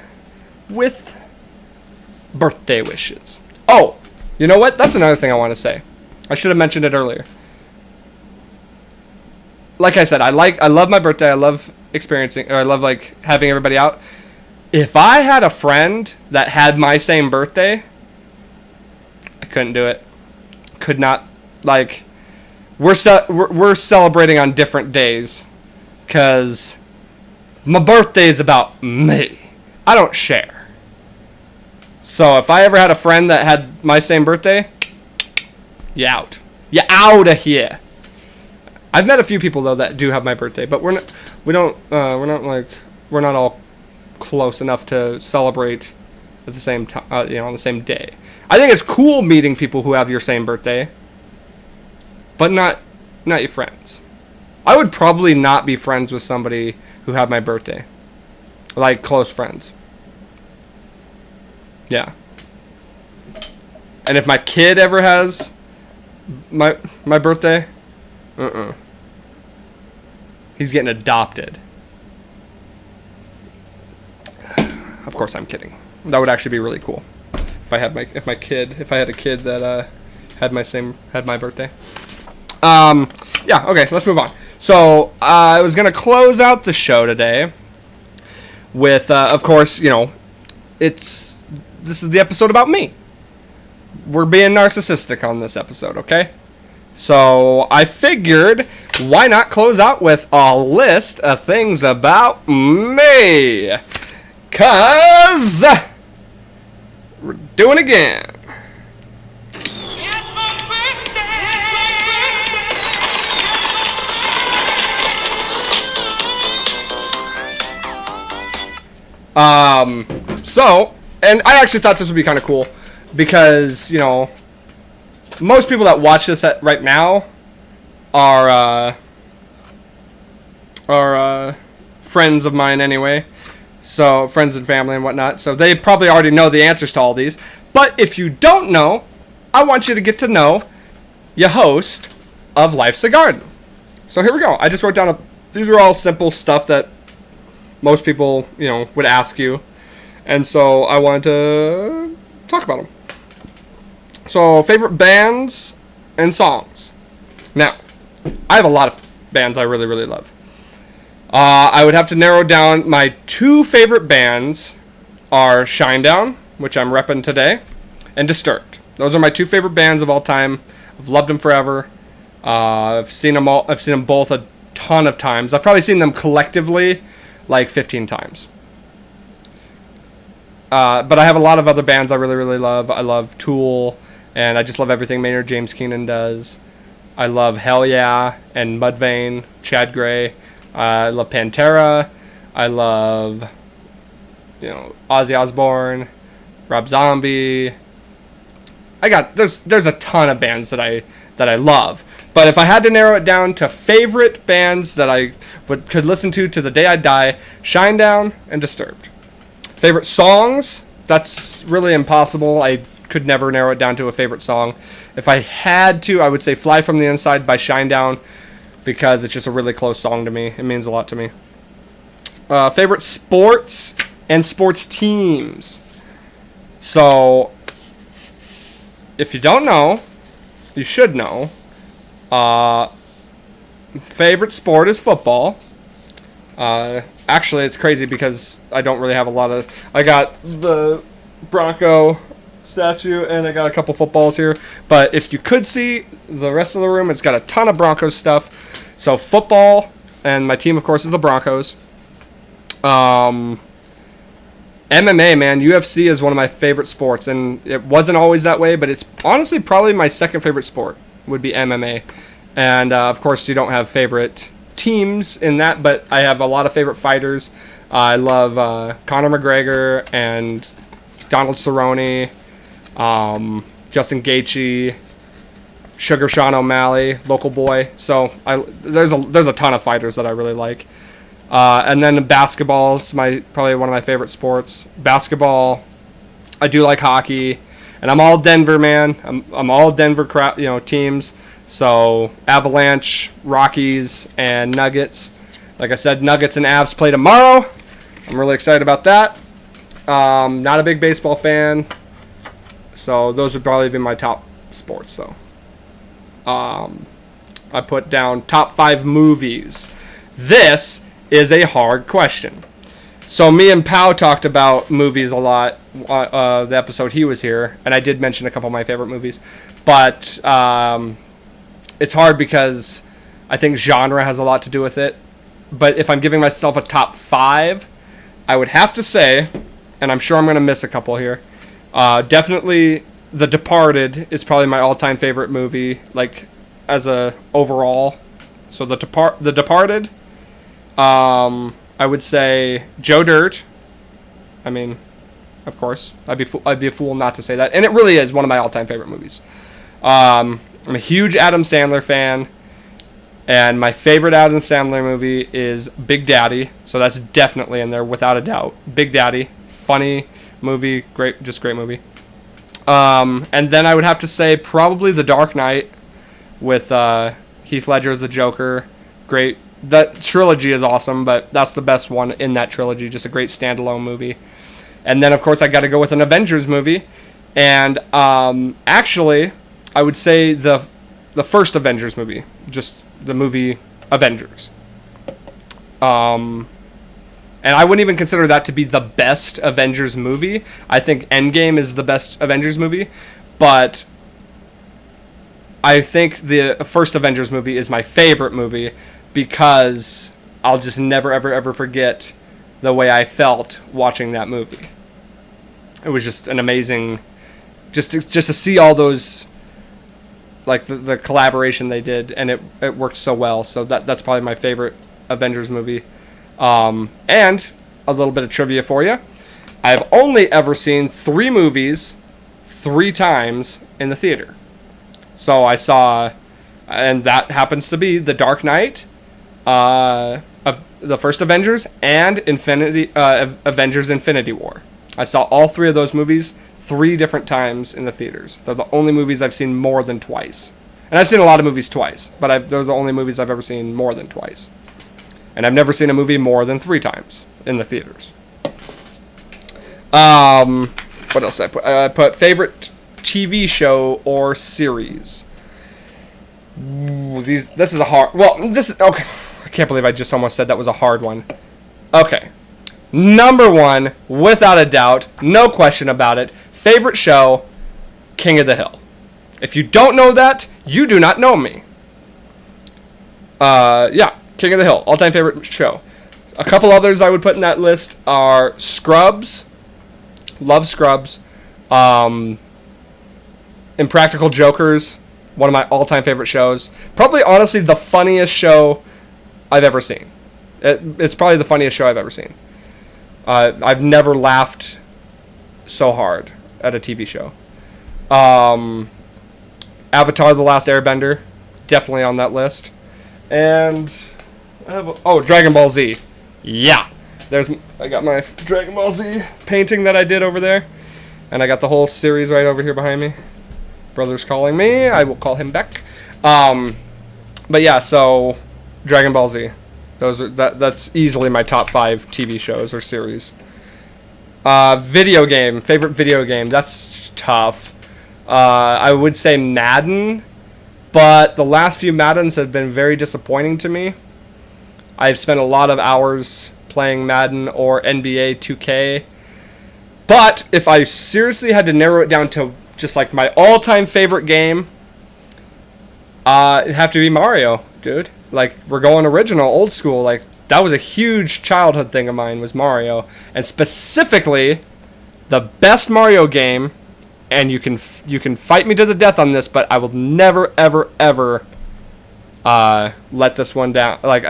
with birthday wishes. Oh, you know what? That's another thing I want to say. I should have mentioned it earlier. Like I said, I love my birthday. I love I love having everybody out. If I had a friend that had my same birthday, I couldn't do it. Could not. We're celebrating on different days, because my birthday is about me. I don't share. So if I ever had a friend that had my same birthday, you out. You out of here. I've met a few people though that do have my birthday, but we're not all close enough to celebrate at the same time, on the same day. I think it's cool meeting people who have your same birthday, but not your friends. I would probably not be friends with somebody who had my birthday, like close friends. Yeah. And if my kid ever has my birthday, he's getting adopted. Of course, I'm kidding. That would actually be really cool if I had a kid that had my birthday. Yeah. Okay. Let's move on. So I was gonna close out the show today with, of course, this is the episode about me. We're being narcissistic on this episode, okay? So I figured, why not close out with a list of things about me? 'Cause we're doing it again. It's my birthday! So, and I actually thought this would be kind of cool because, most people that watch this right now are friends of mine anyway. So, friends and family and whatnot. So, they probably already know the answers to all these. But if you don't know, I want you to get to know your host of Life's a Garden. So, here we go. I just wrote down these are all simple stuff that most people, would ask you. And so, I wanted to talk about them. So, favorite bands and songs. Now, I have a lot of bands I really, really love. I would have to narrow down my two favorite bands are Shinedown, which I'm repping today, and Disturbed. Those are my two favorite bands of all time. I've loved them forever. I've seen them all. I've seen them both a ton of times. I've probably seen them collectively like 15 times. But I have a lot of other bands I really, really love. I love Tool, and I just love everything Maynard James Keenan does. I love Hell Yeah and Mudvayne, Chad Gray. I love Pantera. I love, Ozzy Osbourne, Rob Zombie. There's a ton of bands that I love. But if I had to narrow it down to favorite bands that I could listen to the day I die, Shinedown and Disturbed. Favorite songs? That's really impossible. I could never narrow it down to a favorite song. If I had to, I would say Fly From the Inside by Shinedown, because it's just a really close song to me. It means a lot to me. Favorite sports and sports teams. So, if you don't know, you should know. Favorite sport is football. Actually, it's crazy because I don't really have a lot of... I got the Bronco statue and I got a couple footballs here. But if you could see the rest of the room, it's got a ton of Broncos stuff. So football, and my team, of course, is the Broncos. MMA, man, UFC is one of my favorite sports, and it wasn't always that way, but it's honestly probably my second favorite sport would be MMA. And, of course, you don't have favorite teams in that, but I have a lot of favorite fighters. I love Conor McGregor and Donald Cerrone, Justin Gaethje, Sugar Sean O'Malley, local boy. So there's a ton of fighters that I really like. And then basketball is probably one of my favorite sports. Basketball, I do like hockey, and I'm all Denver, man. I'm all Denver teams. So Avalanche, Rockies, and Nuggets. Like I said, Nuggets and Avs play tomorrow. I'm really excited about that. Not a big baseball fan, so those would probably be my top sports, though. I put down top 5 movies. This is a hard question. So me and Pau talked about movies a lot the episode he was here, and I did mention a couple of my favorite movies. But it's hard because I think genre has a lot to do with it. But if I'm giving myself a top 5, I would have to say, and I'm sure I'm going to miss a couple here, definitely The Departed is probably my all-time favorite movie, like, as a overall. So The Departed, I would say Joe Dirt. I mean, of course, I'd be a fool not to say that. And it really is one of my all-time favorite movies. I'm a huge Adam Sandler fan, and my favorite Adam Sandler movie is Big Daddy. So that's definitely in there without a doubt. Big Daddy, funny movie, great movie. And then I would have to say probably The Dark Knight with Heath Ledger as the Joker. Great. That trilogy is awesome, but that's the best one in that trilogy. Just a great standalone movie. And then, of course, I got to go with an Avengers movie. And actually, I would say the first Avengers movie. Just the movie Avengers. And I wouldn't even consider that to be the best Avengers movie. I think Endgame is the best Avengers movie. But I think the first Avengers movie is my favorite movie because I'll just never, ever, ever forget the way I felt watching that movie. It was just an amazing... Just to see all those... Like, the collaboration they did, and it worked so well. So that's probably my favorite Avengers movie. And a little bit of trivia for you. I've only ever seen 3 movies 3 times in the theater. So I saw, and that happens to be The Dark Knight, of the first Avengers, and Avengers Infinity War. I saw all 3 of those movies 3 different times in the theaters. They're the only movies I've seen more than twice. And I've seen a lot of movies twice, but those are the only movies I've ever seen more than twice. And I've never seen a movie more than 3 times in the theaters. What else did I put? I put favorite TV show or series. Ooh, this is a hard... Well, this is... Okay. I can't believe I just almost said that was a hard one. Okay. Number 1, without a doubt, no question about it, favorite show, King of the Hill. If you don't know that, you do not know me. Yeah, King of the Hill, all-time favorite show. A couple others I would put in that list are Scrubs. Love Scrubs. Impractical Jokers, one of my all-time favorite shows. Probably, honestly, the funniest show I've ever seen. It's probably the funniest show I've ever seen. I've never laughed so hard at a TV show. Avatar: The Last Airbender, definitely on that list. And Dragon Ball Z. Yeah, I got my Dragon Ball Z painting that I did over there, and I got the whole series right over here behind me. Brother's calling me. I will call him back. But yeah, so Dragon Ball Z. That's easily my top 5 TV shows or series. Video game. Favorite video game. That's tough. I would say Madden, but the last few Maddens have been very disappointing to me. I've spent a lot of hours playing Madden or NBA 2K. But if I seriously had to narrow it down to just like my all-time favorite game, it'd have to be Mario, dude. Like, we're going original, old school. Like, that was a huge childhood thing of mine, was Mario. And specifically, the best Mario game, and you can fight me to the death on this, but I will never, ever, ever let this one down. Like,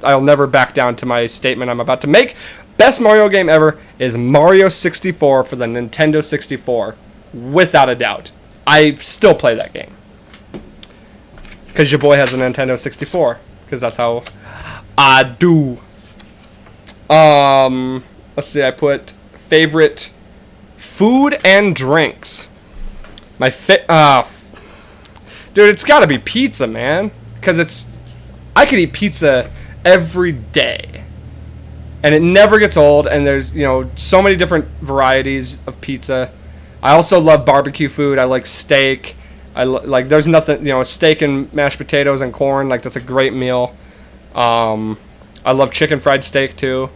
I'll never back down to my statement I'm about to make. Best Mario game ever is Mario 64 for the Nintendo 64, without a doubt. I still play that game. Because your boy has a Nintendo 64. Because that's how I do. Let's see, I put favorite food and drinks. Dude, it's gotta be pizza, man. Because I could eat pizza every day. And it never gets old, and there's, so many different varieties of pizza. I also love barbecue food. I like steak. There's nothing, steak and mashed potatoes and corn, that's a great meal. I love chicken fried steak too.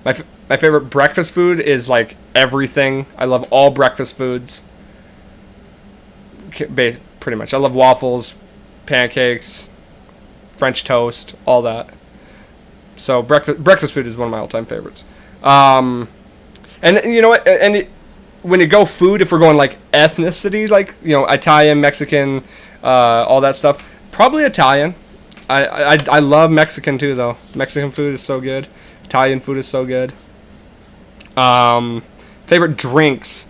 My favorite breakfast food is everything. I love all breakfast foods. Pretty much. I love waffles, pancakes, French toast, all that. So breakfast food is one of my all-time favorites. And you know what? When you go food, if we're going ethnicity, Italian, Mexican, all that stuff, probably Italian. I love Mexican too, though. Mexican food is so good. Italian food is so good. Favorite drinks.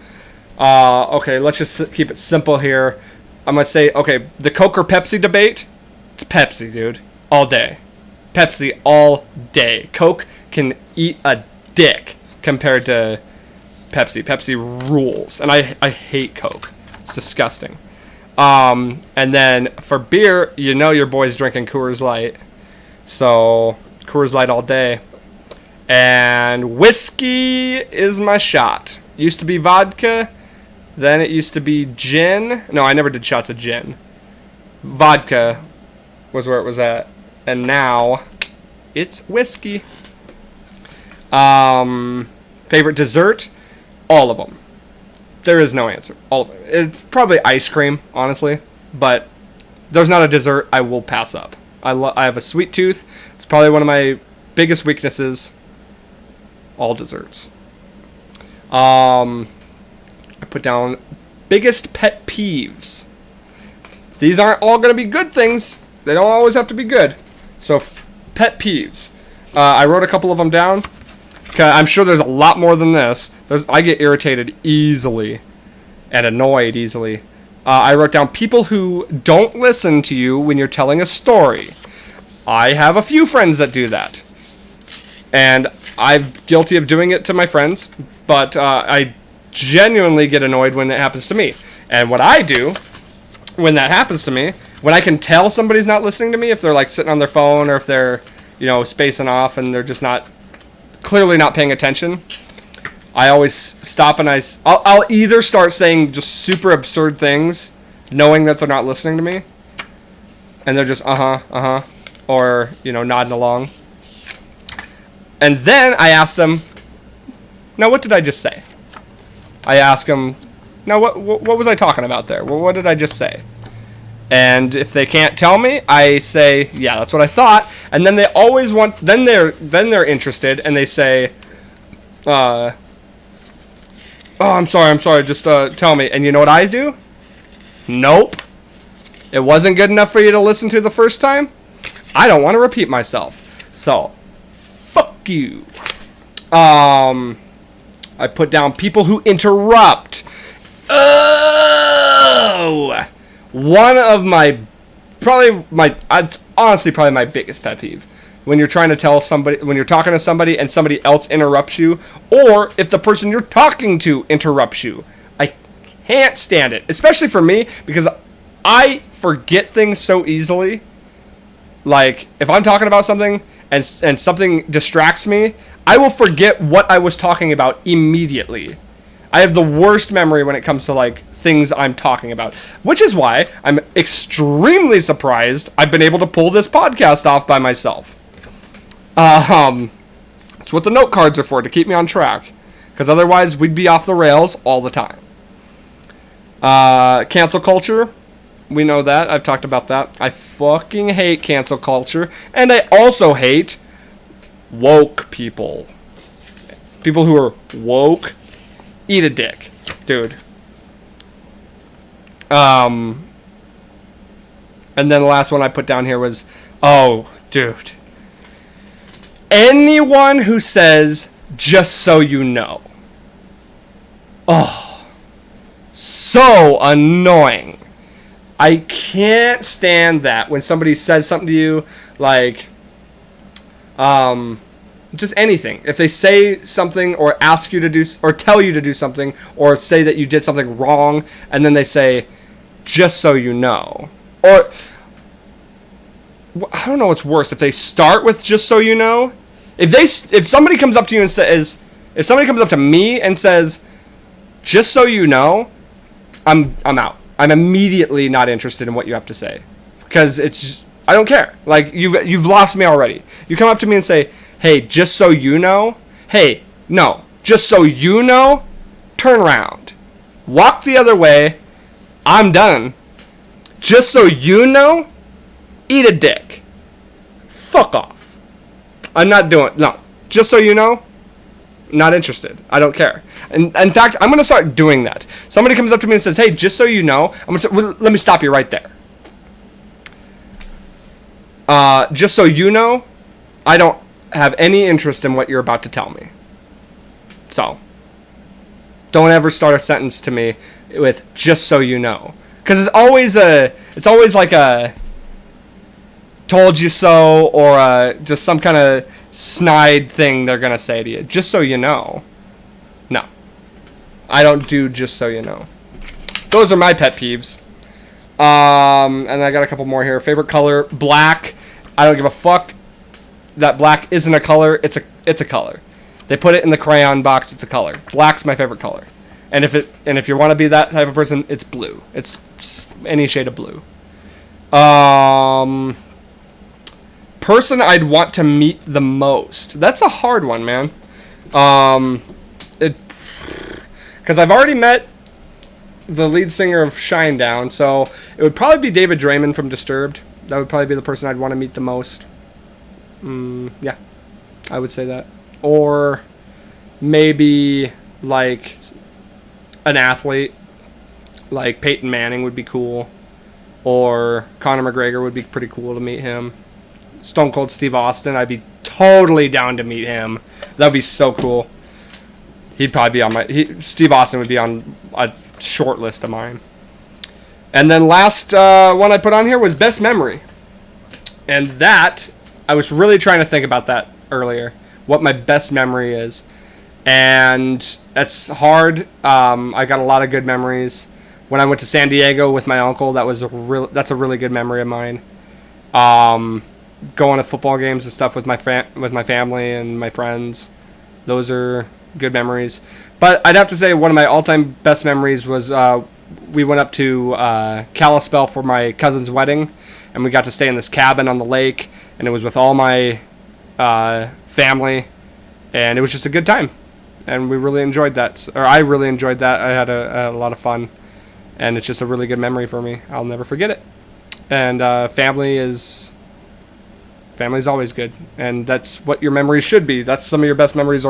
Okay, let's just keep it simple here. I'm going to say, okay, the Coke or Pepsi debate, it's Pepsi, dude. All day. Pepsi all day. Coke can eat a dick compared to Pepsi. Pepsi rules. And I hate Coke. It's disgusting. And then for beer, your boy's drinking Coors Light. So, Coors Light all day. And whiskey is my shot. Used to be vodka. Then it used to be gin. No, I never did shots of gin. Vodka was where it was at. And now, it's whiskey. Favorite dessert? All of them. There is no answer. All of it. It's probably ice cream, honestly. But there's not a dessert I will pass up. I have a sweet tooth. It's probably one of my biggest weaknesses. All desserts. I put down biggest pet peeves. These aren't all going to be good things. They don't always have to be good. So, pet peeves. I wrote a couple of them down. I'm sure there's a lot more than this. I get irritated easily and annoyed easily. I wrote down people who don't listen to you when you're telling a story. I have a few friends that do that. And I'm guilty of doing it to my friends, but I genuinely get annoyed when it happens to me. And what I do when that happens to me, when I can tell somebody's not listening to me, if they're like sitting on their phone or if they're, spacing off and they're just clearly not paying attention, I always stop and I'll either start saying just super absurd things, knowing that they're not listening to me, and they're just or nodding along, and then I ask them, now what did I just say? I ask them, now what was I talking about there? Well, what did I just say? And if they can't tell me, I say, yeah, that's what I thought. And then they always then they're interested and they say, oh, I'm sorry, just tell me. And you know what I do? Nope. It wasn't good enough for you to listen to the first time? I don't want to repeat myself. So, fuck you. I put down people who interrupt. Oh! One of it's honestly probably my biggest pet peeve. When you're trying to tell somebody, when you're talking to somebody and somebody else interrupts you, or if the person you're talking to interrupts you. I can't stand it. Especially for me, because I forget things so easily. Like, if I'm talking about something and something distracts me, I will forget what I was talking about immediately. I have the worst memory when it comes to, like, things I'm talking about. Which is why I'm extremely surprised I've been able to pull this podcast off by myself. It's what the note cards are for, to keep me on track. Because otherwise, we'd be off the rails all the time. Cancel culture. We know that. I've talked about that. I fucking hate cancel culture. And I also hate woke people. People who are woke. Eat a dick. Dude. And then the last one I put down here was, oh, dude. Anyone who says, just so you know. Oh. So annoying. I can't stand that when somebody says something to you, like, just anything. If they say something or ask you to do, or tell you to do something, or say that you did something wrong, and then they say, just so you know. Or, I don't know what's worse, if they start with just so you know. If somebody comes up to you and says, if somebody comes up to me and says, just so you know, I'm out. I'm immediately not interested in what you have to say. Because I don't care. Like, you've lost me already. You come up to me and say, hey, just so you know. Hey, no. Just so you know, turn around. Walk the other way. I'm done. Just so you know, eat a dick. Fuck off. I'm not doing, no. Just so you know, not interested. I don't care. And in fact, I'm going to start doing that. Somebody comes up to me and says, hey, just so you know, I'm going to say, well, let me stop you right there. Just so you know, I don't have any interest in what you're about to tell me. So, don't ever start a sentence to me with just so you know. Because it's always like a told you so, or just some kind of snide thing they're going to say to you. Just so you know. No. I don't do just so you know. Those are my pet peeves. And I got a couple more here. Favorite color, black. I don't give a fuck that black isn't a color. It's a color. They put it in the crayon box. It's a color. Black's my favorite color. And if you want to be that type of person, it's blue. It's any shade of blue. Person I'd want to meet the most. That's a hard one, man. Because I've already met the lead singer of Shinedown, so it would probably be David Draymond from Disturbed. That would probably be the person I'd want to meet the most. Yeah, I would say that. Or maybe like an athlete, like Peyton Manning would be cool, or Conor McGregor would be pretty cool to meet him. Stone Cold Steve Austin, I'd be totally down to meet him. That'd be so cool. He'd probably be on Steve Austin would be on a short list of mine. And then last one I put on here was best memory. And that, I was really trying to think about that earlier, what my best memory is. And that's hard. I got a lot of good memories. When I went to San Diego with my uncle, that's a really good memory of mine. Going to football games and stuff with my family and my friends, those are good memories. But I'd have to say one of my all-time best memories was we went up to Kalispell for my cousin's wedding, and we got to stay in this cabin on the lake, and it was with all my family, and it was just a good time, and we really enjoyed that. Or I really enjoyed that. I had a lot of fun, and it's just a really good memory for me. I'll never forget it. And family's always good, and that's what your memories should be. That's some of your best memories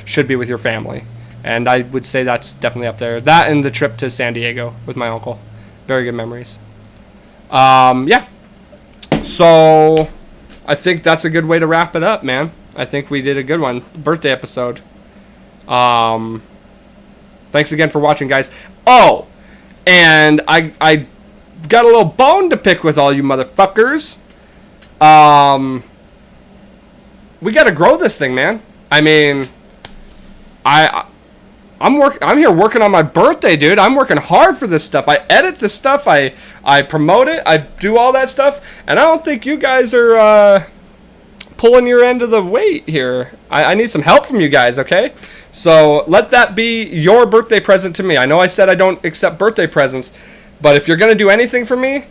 should be with your family, and I would say that's definitely up there. That and the trip to San Diego with my uncle, very good memories. Yeah, so I think that's a good way to wrap it up, man. I think we did a good one, birthday episode. Thanks again for watching, guys. Oh, and I got a little bone to pick with all you motherfuckers. We gotta grow this thing, man. I mean, I'm here working on my birthday, dude. I'm working hard for this stuff. I edit this stuff. I promote it. I do all that stuff, and I don't think you guys are pulling your end of the weight here. I need some help from you guys, okay? So let that be your birthday present to me. I know I said I don't accept birthday presents, but if you're gonna do anything for me,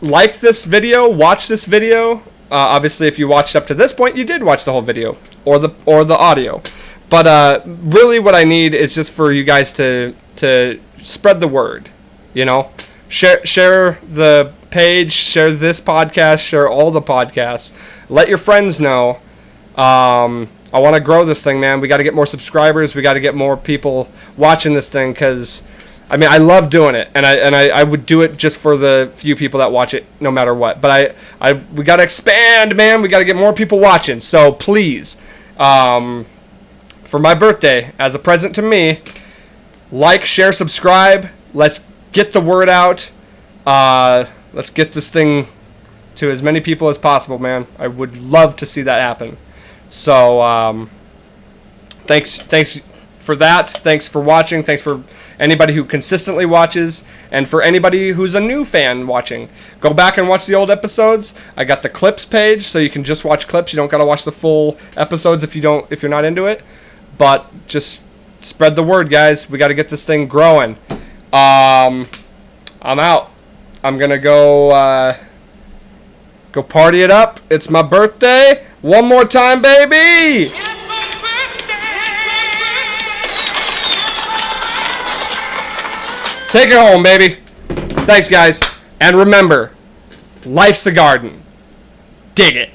like this video, watch this video. Obviously, if you watched up to this point, you did watch the whole video or the audio. But really, what I need is just for you guys to spread the word. You know, share the page, share this podcast, share all the podcasts. Let your friends know. I want to grow this thing, man. We got to get more subscribers. We got to get more people watching this thing, because I mean, I love doing it, and I would do it just for the few people that watch it, no matter what. But we gotta expand, man. We gotta get more people watching. So please, for my birthday, as a present to me, like, share, subscribe. Let's get the word out. Let's get this thing to as many people as possible, man. I would love to see that happen. So thanks for that. Thanks for watching. Thanks for anybody who consistently watches, and for anybody who's a new fan watching. Go back and watch the old episodes. I got the clips page, so you can just watch clips. You don't gotta watch the full episodes if you're not into it. But just spread the word, guys. We gotta get this thing growing. I'm out. I'm gonna go party it up. It's my birthday. One more time, baby. Take it home, baby. Thanks, guys. And remember, life's a garden. Dig it.